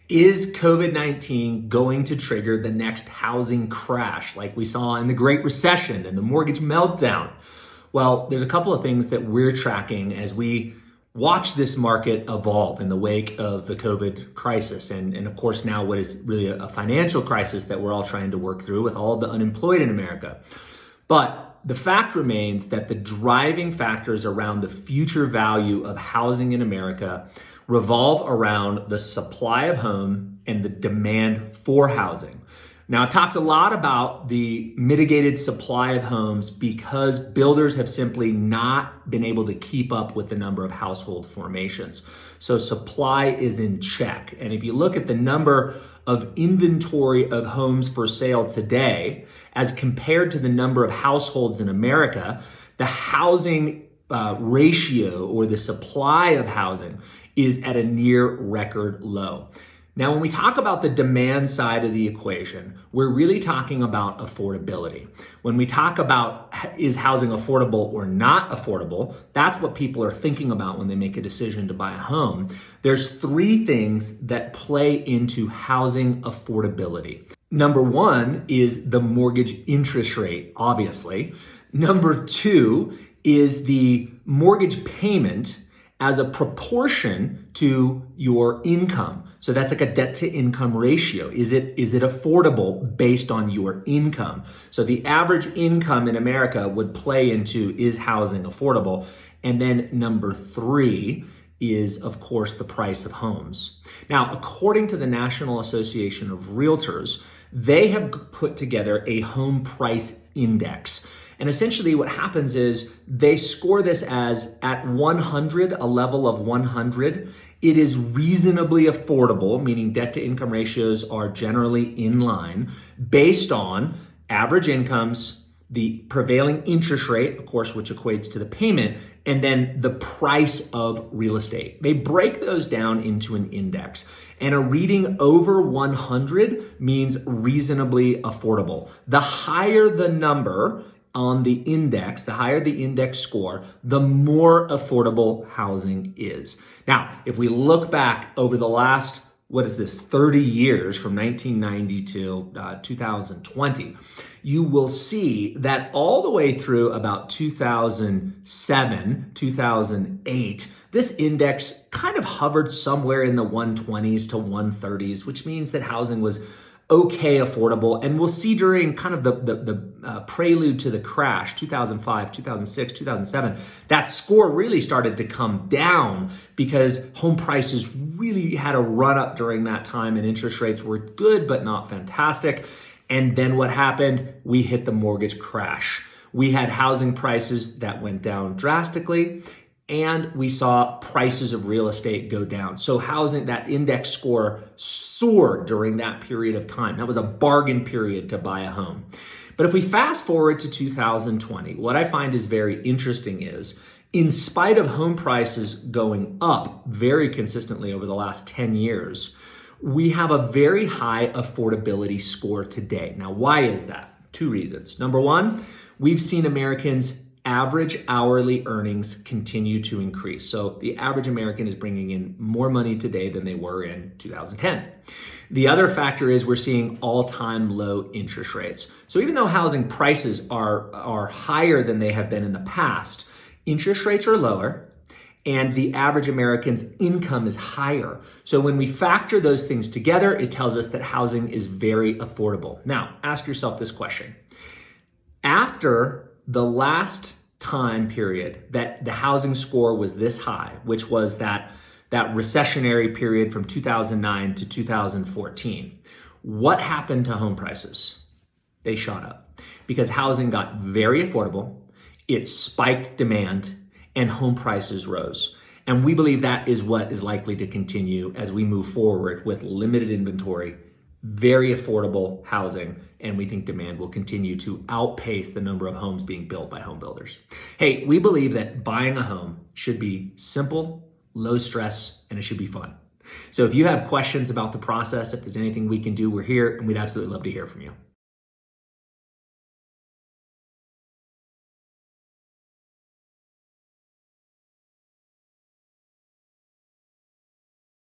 Is COVID-19 going to trigger the next housing crash like we saw in the Great Recession and the mortgage meltdown? Well, there's a couple of things that we're tracking as we watch this market evolve in the wake of the COVID crisis. And of course, now what is really a financial crisis that we're all trying to work through with all the unemployed in America. But the fact remains that the driving factors around the future value of housing in America revolve around the supply of home and the demand for housing. Now, I've talked a lot about the mitigated supply of homes because builders have simply not been able to keep up with the number of household formations. So supply is in check. And if you look at the number of inventory of homes for sale today, as compared to the number of households in America, the housing ratio or the supply of housing is at a near record low. Now, when we talk about the demand side of the equation, we're really talking about affordability. When we talk about is housing affordable or not affordable, that's what people are thinking about when they make a decision to buy a home. There's three things that play into housing affordability. Number one is the mortgage interest rate, obviously. Number two is the mortgage payment as a proportion to your income. So that's like a debt to income ratio. Is it affordable based on your income? So the average income in America would play into, is housing affordable? And then number three is, of course, the price of homes. Now, according to the National Association of Realtors, they have put together a home price index. And essentially what happens is they score this as at 100, a level of 100, it is reasonably affordable, meaning debt to income ratios are generally in line based on average incomes, the prevailing interest rate, of course, which equates to the payment, and then the price of real estate. They break those down into an index. And a reading over 100 means reasonably affordable. The higher the number on the index, the higher the index score, the more affordable housing is. Now, if we look back over the last, 30 years from 1990 to 2020, you will see that all the way through about 2007, 2008, this index kind of hovered somewhere in the 120s to 130s, which means that housing was okay affordable. And we'll see during kind of the prelude to the crash, 2005, 2006, 2007, that score really started to come down because home prices really had a run up during that time and interest rates were good, but not fantastic. And then what happened? We hit the mortgage crash. We had housing prices that went down drastically, and we saw prices of real estate go down. So housing, that index score soared during that period of time. That was a bargain period to buy a home. But if we fast forward to 2020, what I find is very interesting is, in spite of home prices going up very consistently over the last 10 years, we have a very high affordability score today. Now, why is that? Two reasons. Number one, we've seen Americans' average hourly earnings continue to increase. So the average American is bringing in more money today than they were in 2010. The other factor is we're seeing all-time low interest rates. So even though housing prices are higher than they have been in the past, interest rates are lower and the average American's income is higher. So when we factor those things together, it tells us that housing is very affordable. Now, ask yourself this question. After the last time period that the housing score was this high, which was that recessionary period from 2009 to 2014, what happened to home prices? They shot up because housing got very affordable, it spiked demand, and home prices rose. And we believe that is what is likely to continue as we move forward with limited inventory, very affordable housing, and we think demand will continue to outpace the number of homes being built by home builders. Hey, we believe that buying a home should be simple, low stress, and it should be fun. So if you have questions about the process, if there's anything we can do, we're here, and we'd absolutely love to hear from you.